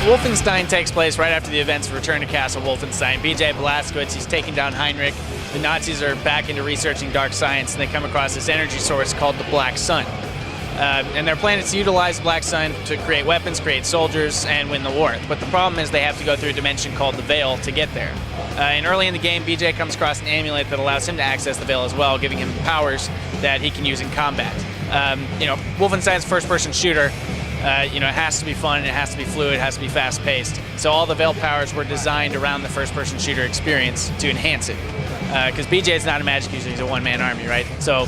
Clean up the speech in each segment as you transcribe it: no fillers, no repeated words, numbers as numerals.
Wolfenstein takes place right after the events of Return to Castle Wolfenstein. BJ Blazkowicz, he's taking down Heinrich. The Nazis are back into researching dark science, and they come across this energy source called the Black Sun. And their plan is to utilize the Black Sun to create weapons, create soldiers, and win the war. But the problem is they have to go through a dimension called the Veil to get there. And early in the game, BJ comes across an amulet that allows him to access the Veil as well, giving him powers that he can use in combat. Wolfenstein's first-person shooter. It has to be fun, it has to be fluid, it has to be fast-paced. So all the Veil powers were designed around the first-person shooter experience to enhance it. Because BJ is not a magic user, he's a one-man army, right? So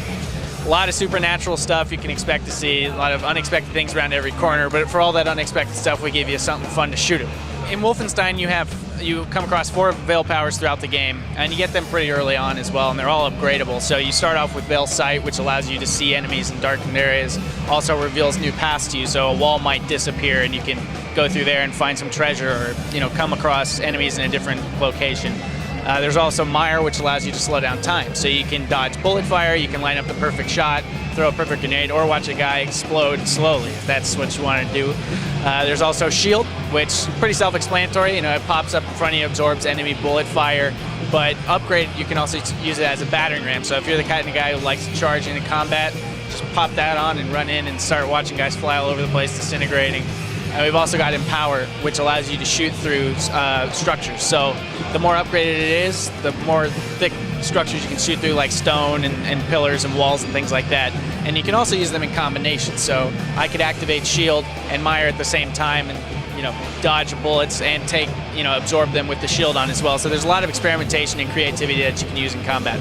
a lot of supernatural stuff you can expect to see, a lot of unexpected things around every corner, but for all that unexpected stuff, we give you something fun to shoot at. In Wolfenstein, you come across 4 Veil powers throughout the game, and you get them pretty early on as well, and they're all upgradable. So you start off with Veil Sight, which allows you to see enemies in darkened areas, also reveals new paths to you, so a wall might disappear and you can go through there and find some treasure, or come across enemies in a different location. There's also Mire, which allows you to slow down time, so you can dodge bullet fire, you can line up the perfect shot, throw a perfect grenade, or watch a guy explode slowly, if that's what you want to do. There's also Shield, which is pretty self-explanatory. It pops up in front of you, absorbs enemy bullet fire, but upgraded, you can also use it as a battering ram. So if you're the kind of guy who likes to charge into combat, just pop that on and run in and start watching guys fly all over the place, disintegrating. And we've also got Empower, which allows you to shoot through structures. So the more upgraded it is, the more thick structures you can shoot through, like stone and pillars and walls and things like that. And you can also use them in combination. So I could activate Shield and Mire at the same time and dodge bullets and take, absorb them with the shield on as well. So there's a lot of experimentation and creativity that you can use in combat.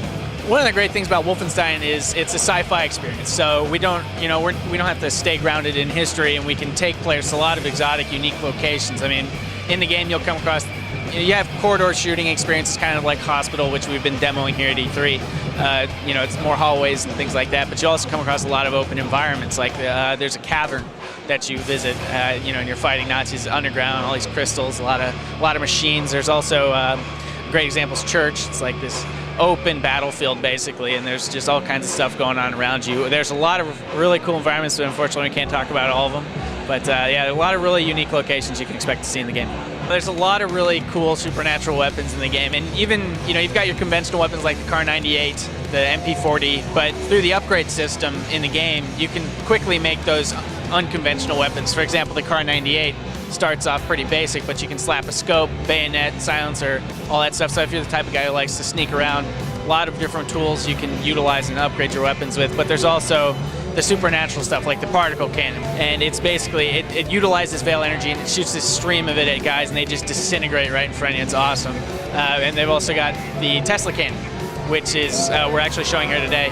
One of the great things about Wolfenstein is it's a sci-fi experience. So we don't have to stay grounded in history, and we can take players to a lot of exotic, unique locations. I mean, in the game you'll come across, you have corridor shooting experiences, kind of like Hospital, which we've been demoing here at E3. It's more hallways and things like that, but you also come across a lot of open environments. Like there's a cavern that you visit, and you're fighting Nazis underground, all these crystals, a lot of machines. There's also a great example is Church. It's like this open battlefield basically, and there's just all kinds of stuff going on around you. There's a lot of really cool environments, but unfortunately we can't talk about all of them. But yeah, a lot of really unique locations you can expect to see in the game. There's a lot of really cool supernatural weapons in the game, and even you've got your conventional weapons like the Kar-98, the MP40, but through the upgrade system in the game, you can quickly make those unconventional weapons. For example, the Kar-98 starts off pretty basic, but you can slap a scope, bayonet, silencer, all that stuff. So if you're the type of guy who likes to sneak around, a lot of different tools you can utilize and upgrade your weapons with. But there's also the supernatural stuff like the particle cannon, and it's basically it utilizes Veil energy and it shoots this stream of it at guys, and they just disintegrate right in front of you. It's awesome. And they've also got the Tesla cannon, which is we're actually showing here today.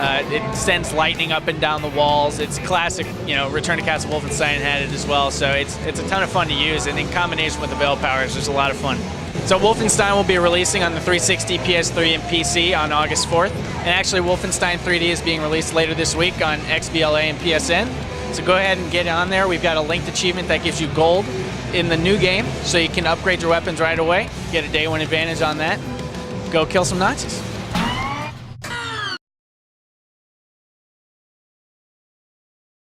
It sends lightning up and down the walls. It's classic, Return to Castle Wolfenstein had it as well, so it's a ton of fun to use, and in combination with the Veil powers, there's a lot of fun. So Wolfenstein will be releasing on the 360, PS3, and PC on August 4th, and actually Wolfenstein 3D is being released later this week on XBLA and PSN, so go ahead and get on there. We've got a linked achievement that gives you gold in the new game, so you can upgrade your weapons right away, get a day one advantage on that, go kill some Nazis.